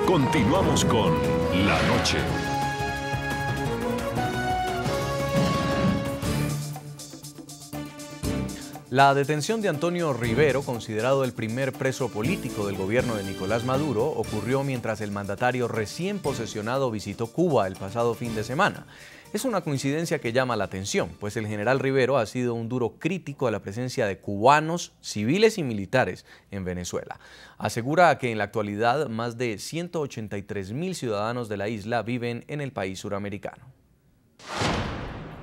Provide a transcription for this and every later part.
Continuamos con La Noche. La detención de Antonio Rivero, considerado el primer preso político del gobierno de Nicolás Maduro, ocurrió mientras el mandatario recién posesionado visitó Cuba el pasado fin de semana. Es una coincidencia que llama la atención, pues el general Rivero ha sido un duro crítico a la presencia de cubanos, civiles y militares en Venezuela. Asegura que en la actualidad más de 183.000 ciudadanos de la isla viven en el país suramericano.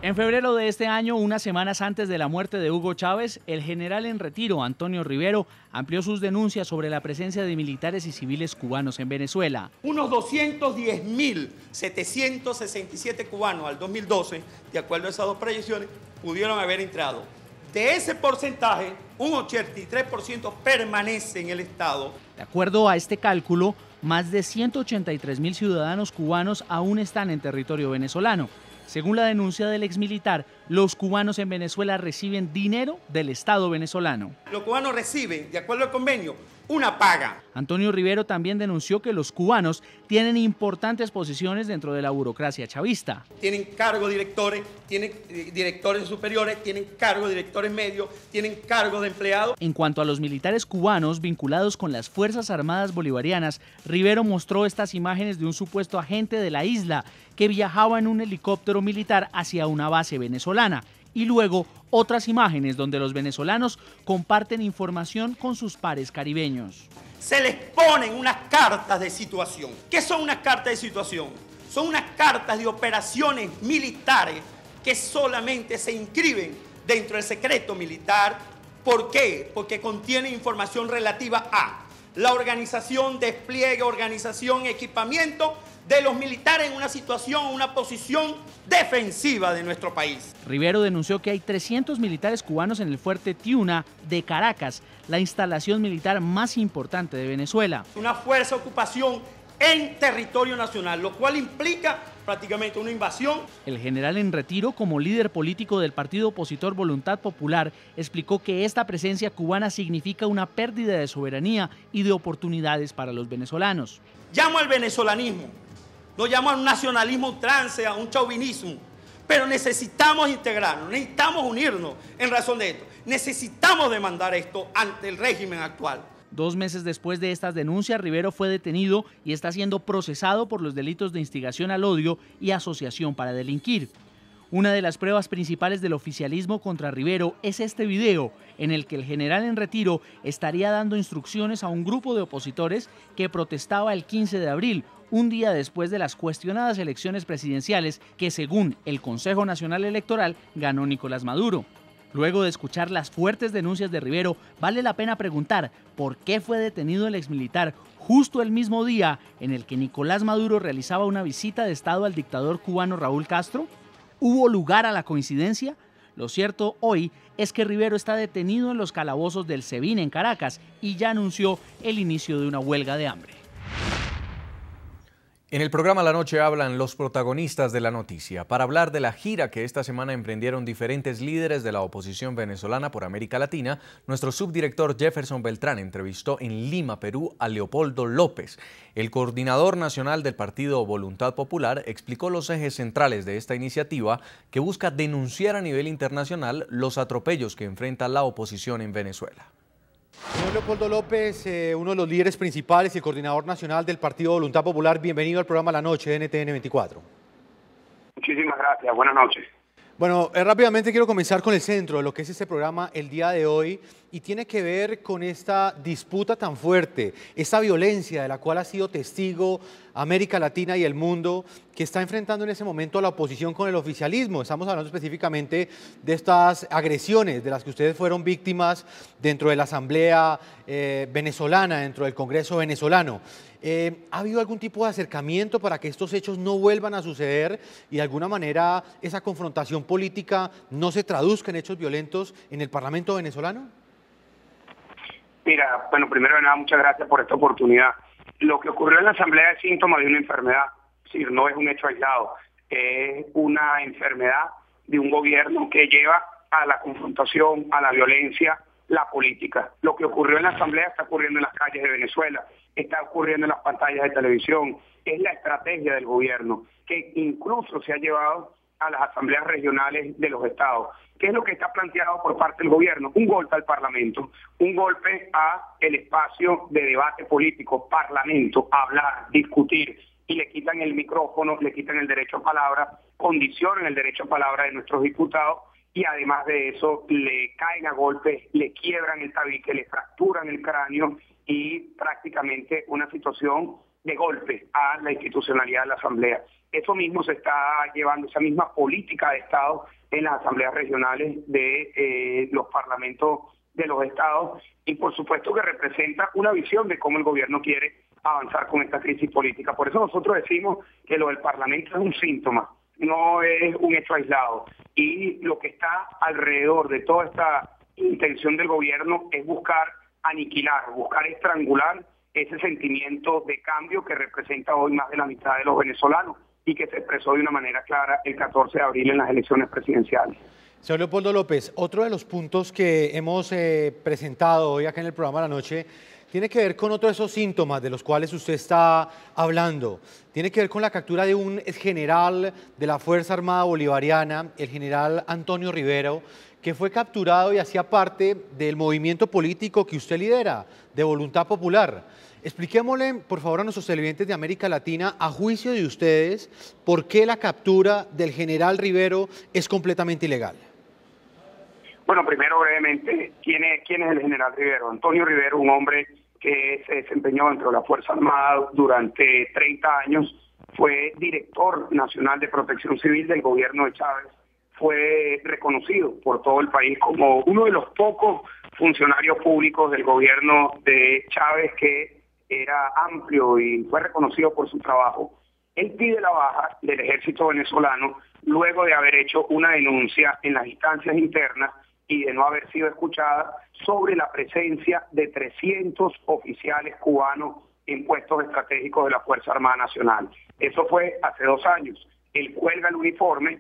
En febrero de este año, unas semanas antes de la muerte de Hugo Chávez, el general en retiro, Antonio Rivero, amplió sus denuncias sobre la presencia de militares y civiles cubanos en Venezuela. Unos 210.767 cubanos al 2012, de acuerdo a esas dos proyecciones, pudieron haber entrado. De ese porcentaje, un 83% permanece en el Estado. De acuerdo a este cálculo, más de 183.000 ciudadanos cubanos aún están en territorio venezolano. Según la denuncia del exmilitar, los cubanos en Venezuela reciben dinero del Estado venezolano. Los cubanos reciben, de acuerdo al convenio, una paga. Antonio Rivero también denunció que los cubanos tienen importantes posiciones dentro de la burocracia chavista. Tienen cargos directores, tienen directores superiores, tienen cargos directores medios, tienen cargos de empleados. En cuanto a los militares cubanos vinculados con las Fuerzas Armadas Bolivarianas, Rivero mostró estas imágenes de un supuesto agente de la isla que viajaba en un helicóptero militar hacia una base venezolana. Y luego otras imágenes donde los venezolanos comparten información con sus pares caribeños. Se les ponen unas cartas de situación. ¿Qué son unas cartas de situación? Son unas cartas de operaciones militares que solamente se inscriben dentro del secreto militar. ¿Por qué? Porque contienen información relativa a la organización, despliegue, organización, equipamiento de los militares en una situación, una posición defensiva de nuestro país. Rivero denunció que hay 300 militares cubanos en el fuerte Tiuna de Caracas, la instalación militar más importante de Venezuela. Una fuerza de ocupación en territorio nacional, lo cual implica prácticamente una invasión. El general en retiro, como líder político del partido opositor Voluntad Popular, explicó que esta presencia cubana significa una pérdida de soberanía y de oportunidades para los venezolanos. Llamo al venezolanismo, no llamo a un nacionalismo trance, a un chauvinismo, pero necesitamos integrarnos, necesitamos unirnos en razón de esto. Necesitamos demandar esto ante el régimen actual. 2 meses después de estas denuncias, Rivero fue detenido y está siendo procesado por los delitos de instigación al odio y asociación para delinquir. Una de las pruebas principales del oficialismo contra Rivero es este video, en el que el general en retiro estaría dando instrucciones a un grupo de opositores que protestaba el 15 de abril, un día después de las cuestionadas elecciones presidenciales que, según el Consejo Nacional Electoral, ganó Nicolás Maduro. Luego de escuchar las fuertes denuncias de Rivero, vale la pena preguntar por qué fue detenido el exmilitar justo el mismo día en el que Nicolás Maduro realizaba una visita de Estado al dictador cubano Raúl Castro. ¿Hubo lugar a la coincidencia? Lo cierto hoy es que Rivero está detenido en los calabozos del SEBIN en Caracas y ya anunció el inicio de una huelga de hambre. En el programa La Noche hablan los protagonistas de la noticia para hablar de la gira que esta semana emprendieron diferentes líderes de la oposición venezolana por América Latina. Nuestro subdirector Jefferson Beltrán entrevistó en Lima, Perú, a Leopoldo López. El coordinador nacional del partido Voluntad Popular explicó los ejes centrales de esta iniciativa que busca denunciar a nivel internacional los atropellos que enfrenta la oposición en Venezuela. Señor Leopoldo López, uno de los líderes principales y el coordinador nacional del Partido Voluntad Popular, bienvenido al programa La Noche de NTN 24. Muchísimas gracias, buenas noches. Bueno, rápidamente quiero comenzar con el centro de lo que es este programa el día de hoy y tiene que ver con esta disputa tan fuerte, esta violencia de la cual ha sido testigo América Latina y el mundo que está enfrentando en ese momento a la oposición con el oficialismo. Estamos hablando específicamente de estas agresiones de las que ustedes fueron víctimas dentro de la Asamblea venezolana, dentro del Congreso venezolano. ¿Ha habido algún tipo de acercamiento para que estos hechos no vuelvan a suceder y de alguna manera esa confrontación política no se traduzca en hechos violentos en el Parlamento venezolano? Mira, bueno, primero de nada, muchas gracias por esta oportunidad. Lo que ocurrió en la Asamblea es síntoma de una enfermedad, es decir, no es un hecho aislado, es una enfermedad de un gobierno que lleva a la confrontación, a la violencia la política. Lo que ocurrió en la Asamblea está ocurriendo en las calles de Venezuela, está ocurriendo en las pantallas de televisión. Es la estrategia del gobierno, que incluso se ha llevado a las asambleas regionales de los estados. ¿Qué es lo que está planteado por parte del gobierno? Un golpe al Parlamento, un golpe a el espacio de debate político, Parlamento, hablar, discutir, y le quitan el micrófono, le quitan el derecho a palabra, condicionan el derecho a palabra de nuestros diputados, y además de eso le caen a golpes, le quiebran el tabique, le fracturan el cráneo, y prácticamente una situación de golpe a la institucionalidad de la Asamblea. Eso mismo se está llevando, esa misma política de Estado en las asambleas regionales de los parlamentos de los estados, y por supuesto que representa una visión de cómo el gobierno quiere avanzar con esta crisis política. Por eso nosotros decimos que lo del Parlamento es un síntoma, no es un hecho aislado, y lo que está alrededor de toda esta intención del gobierno es buscar aniquilar, buscar estrangular ese sentimiento de cambio que representa hoy más de la mitad de los venezolanos y que se expresó de una manera clara el 14 de abril en las elecciones presidenciales. Señor Leopoldo López, otro de los puntos que hemos presentado hoy acá en el programa de la noche tiene que ver con otro de esos síntomas de los cuales usted está hablando. Tiene que ver con la captura de un general de la Fuerza Armada Bolivariana, el general Antonio Rivero, que fue capturado y hacía parte del movimiento político que usted lidera, de Voluntad Popular. Expliquémosle, por favor, a nuestros televidentes de América Latina, a juicio de ustedes, por qué la captura del general Rivero es completamente ilegal. Bueno, primero brevemente, ¿quién es el general Rivero? Antonio Rivero, un hombre que se desempeñó dentro de la Fuerza Armada durante 30 años, fue director nacional de Protección Civil del gobierno de Chávez, fue reconocido por todo el país como uno de los pocos funcionarios públicos del gobierno de Chávez que era amplio y fue reconocido por su trabajo. Él pide la baja del ejército venezolano luego de haber hecho una denuncia en las instancias internas y de no haber sido escuchada sobre la presencia de 300 oficiales cubanos en puestos estratégicos de la Fuerza Armada Nacional. Eso fue hace 2 años. Él cuelga el uniforme,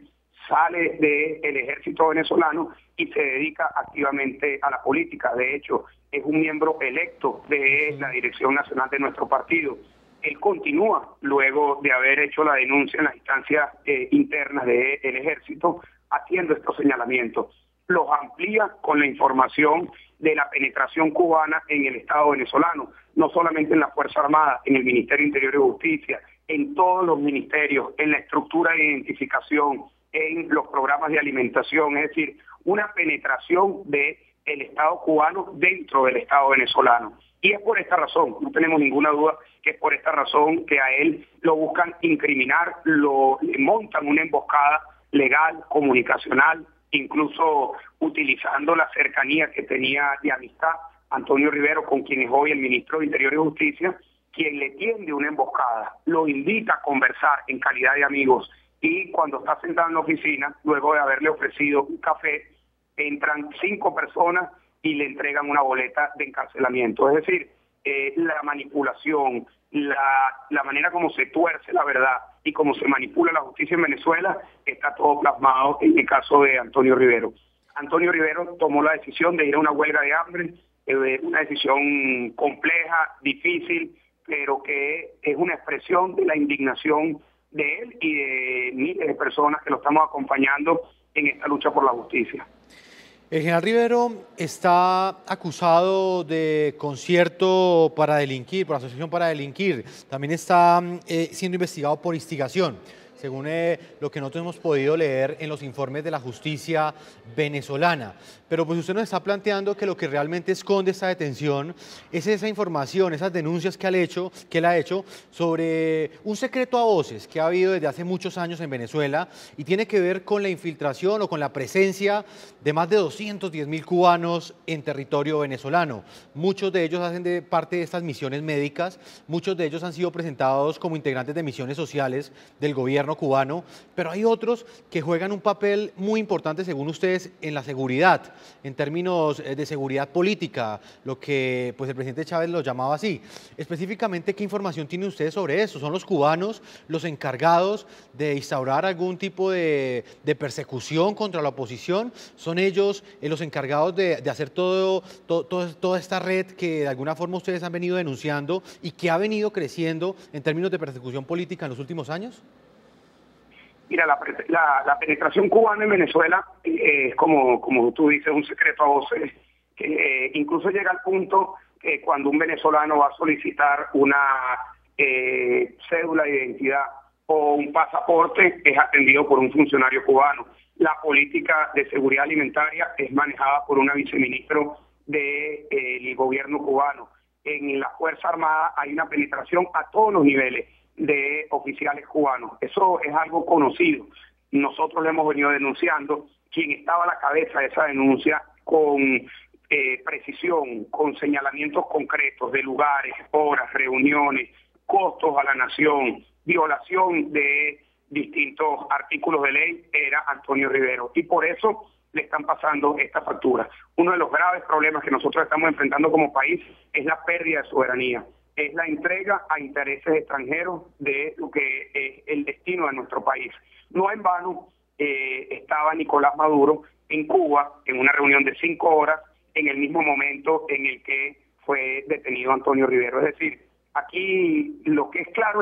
sale del ejército venezolano y se dedica activamente a la política. De hecho, es un miembro electo de la dirección nacional de nuestro partido. Él continúa, luego de haber hecho la denuncia en las instancias internas del ejército, haciendo estos señalamientos. Los amplía con la información de la penetración cubana en el Estado venezolano, no solamente en la Fuerza Armada, en el Ministerio Interior y Justicia, en todos los ministerios, en la estructura de identificación, en los programas de alimentación, es decir, una penetración del Estado cubano dentro del Estado venezolano. Y es por esta razón, no tenemos ninguna duda que es por esta razón que a él lo buscan incriminar, le montan una emboscada legal, comunicacional, incluso utilizando la cercanía que tenía de amistad Antonio Rivero, con quien es hoy el ministro de Interior y Justicia, quien le tiende una emboscada, lo invita a conversar en calidad de amigos, y cuando está sentado en la oficina, luego de haberle ofrecido un café, entran 5 personas y le entregan una boleta de encarcelamiento. Es decir, la manipulación, la manera como se tuerce la verdad y cómo se manipula la justicia en Venezuela, está todo plasmado en el caso de Antonio Rivero. Antonio Rivero tomó la decisión de ir a una huelga de hambre, una decisión compleja, difícil, pero que es una expresión de la indignación de él y de miles de personas que lo estamos acompañando en esta lucha por la justicia. El general Rivero está acusado de concierto para delinquir, por asociación para delinquir. También está siendo investigado por instigación, según lo que nosotros hemos podido leer en los informes de la justicia venezolana. Pero pues usted nos está planteando que lo que realmente esconde esta detención es esa información, esas denuncias que él ha hecho sobre un secreto a voces que ha habido desde hace muchos años en Venezuela y tiene que ver con la infiltración o con la presencia de más de 210.000 cubanos en territorio venezolano. Muchos de ellos hacen parte de estas misiones médicas, muchos de ellos han sido presentados como integrantes de misiones sociales del gobierno gobierno cubano, pero hay otros que juegan un papel muy importante, según ustedes, en la seguridad, en términos de seguridad política, lo que pues, el presidente Chávez lo llamaba así. Específicamente, ¿qué información tienen ustedes sobre eso? ¿Son los cubanos los encargados de instaurar algún tipo de persecución contra la oposición? ¿Son ellos los encargados de hacer toda esta red que de alguna forma ustedes han venido denunciando y que ha venido creciendo en términos de persecución política en los últimos años? Mira, la penetración cubana en Venezuela es como tú dices, un secreto a voces, que incluso llega al punto que cuando un venezolano va a solicitar una cédula de identidad o un pasaporte, es atendido por un funcionario cubano. La política de seguridad alimentaria es manejada por una viceministro del gobierno cubano. En la Fuerza Armada hay una penetración a todos los niveles de oficiales cubanos. Eso es algo conocido. Nosotros lo hemos venido denunciando. Quien estaba a la cabeza de esa denuncia con precisión, con señalamientos concretos de lugares, horas, reuniones, costos a la nación, violación de distintos artículos de ley, era Antonio Rivero. Y por eso le están pasando esta factura. Uno de los graves problemas que nosotros estamos enfrentando como país es la pérdida de soberanía, es la entrega a intereses extranjeros de lo que es el destino de nuestro país. No en vano estaba Nicolás Maduro en Cuba en una reunión de 5 horas en el mismo momento en el que fue detenido Antonio Rivero. Es decir, aquí lo que es claro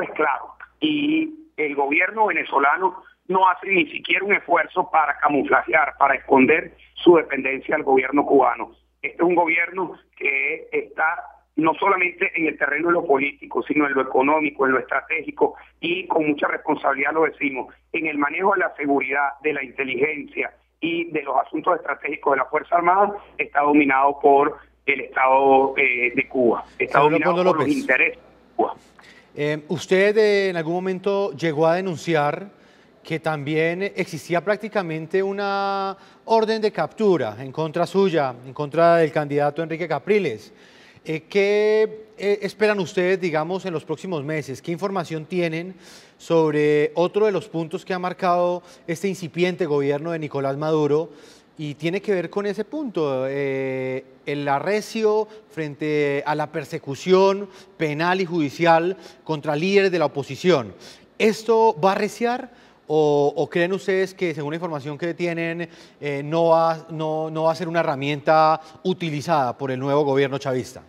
y el gobierno venezolano no hace ni siquiera un esfuerzo para camuflajear, para esconder su dependencia al gobierno cubano. Este es un gobierno que está no solamente en el terreno de lo político, sino en lo económico, en lo estratégico y con mucha responsabilidad lo decimos, en el manejo de la seguridad, de la inteligencia y de los asuntos estratégicos de la Fuerza Armada, está dominado por el Estado de Cuba, está dominado por los intereses de Cuba. Usted en algún momento llegó a denunciar que también existía prácticamente una orden de captura en contra suya, en contra del candidato Enrique Capriles. ¿Qué esperan ustedes, digamos, en los próximos meses? ¿Qué información tienen sobre otro de los puntos que ha marcado este incipiente gobierno de Nicolás Maduro? Y tiene que ver con ese punto, el arrecio frente a la persecución penal y judicial contra líderes de la oposición. ¿Esto va a arreciar o creen ustedes que, según la información que tienen, no va a ser una herramienta utilizada por el nuevo gobierno chavista?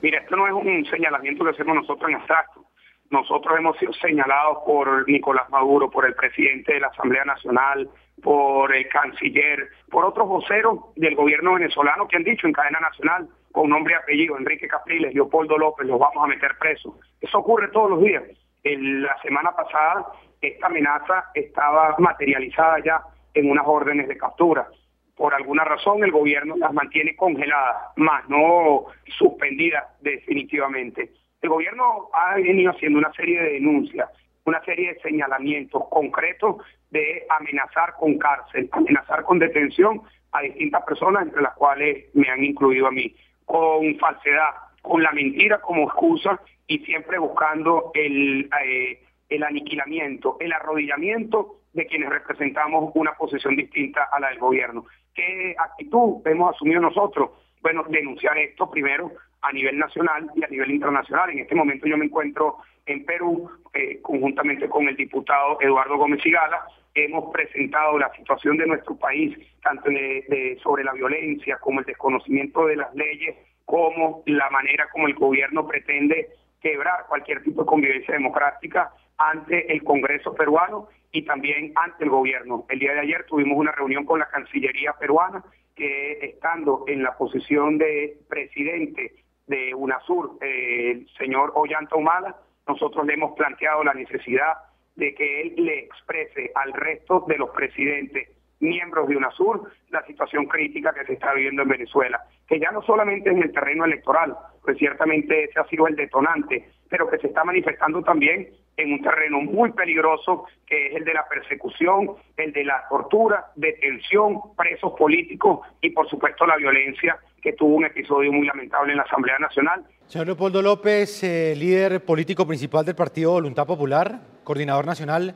Mira, esto no es un señalamiento que hacemos nosotros en abstracto. Nosotros hemos sido señalados por Nicolás Maduro, por el presidente de la Asamblea Nacional, por el canciller, por otros voceros del gobierno venezolano que han dicho en cadena nacional, con nombre y apellido, Enrique Capriles, Leopoldo López, los vamos a meter presos. Eso ocurre todos los días. La semana pasada esta amenaza estaba materializada ya en unas órdenes de captura. Por alguna razón el gobierno las mantiene congeladas, más no suspendidas definitivamente. El gobierno ha venido haciendo una serie de denuncias, una serie de señalamientos concretos de amenazar con cárcel, amenazar con detención a distintas personas, entre las cuales me han incluido a mí, con falsedad, con la mentira como excusa y siempre buscando el aniquilamiento, el arrodillamiento de quienes representamos una posición distinta a la del gobierno. ¿Qué actitud hemos asumido nosotros? Bueno, denunciar esto primero a nivel nacional y a nivel internacional. En este momento yo me encuentro en Perú, conjuntamente con el diputado Eduardo Gómez Sigala. Hemos presentado la situación de nuestro país, tanto sobre la violencia como el desconocimiento de las leyes, como la manera como el gobierno pretende quebrar cualquier tipo de convivencia democrática ante el Congreso peruano y también ante el gobierno. El día de ayer tuvimos una reunión con la Cancillería peruana, que estando en la posición de presidente de UNASUR, el señor Ollanta Humala, nosotros le hemos planteado la necesidad de que él le exprese al resto de los presidentes miembros de UNASUR la situación crítica que se está viviendo en Venezuela, que ya no solamente en el terreno electoral, pues ciertamente ese ha sido el detonante, pero que se está manifestando también en un terreno muy peligroso, que es el de la persecución, el de la tortura, detención, presos políticos y por supuesto la violencia, que tuvo un episodio muy lamentable en la Asamblea Nacional. Señor Leopoldo López, líder político principal del Partido Voluntad Popular, coordinador nacional,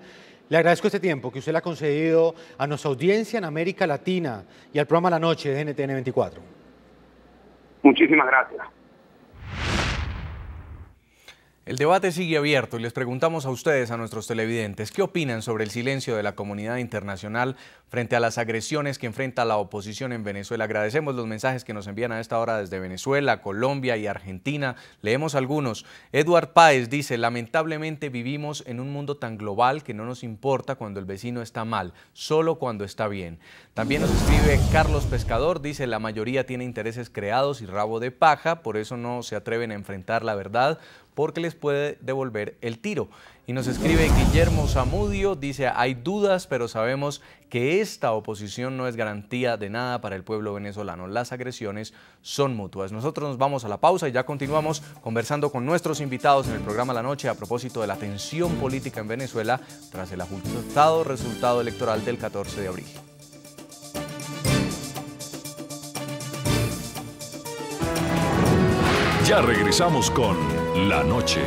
le agradezco este tiempo que usted le ha concedido a nuestra audiencia en América Latina y al programa La Noche de NTN 24. Muchísimas gracias. El debate sigue abierto y les preguntamos a ustedes, a nuestros televidentes, ¿qué opinan sobre el silencio de la comunidad internacional frente a las agresiones que enfrenta la oposición en Venezuela? Agradecemos los mensajes que nos envían a esta hora desde Venezuela, Colombia y Argentina. Leemos algunos. Edward Páez dice, lamentablemente vivimos en un mundo tan global que no nos importa cuando el vecino está mal, solo cuando está bien. También nos escribe Carlos Pescador, dice, la mayoría tiene intereses creados y rabo de paja, por eso no se atreven a enfrentar la verdad, porque les puede devolver el tiro. Y nos escribe Guillermo Zamudio, dice, hay dudas, pero sabemos que esta oposición no es garantía de nada para el pueblo venezolano. Las agresiones son mutuas. Nosotros nos vamos a la pausa y ya continuamos conversando con nuestros invitados en el programa La Noche a propósito de la tensión política en Venezuela tras el ajustado resultado electoral del 14 de abril. Ya regresamos con La Noche.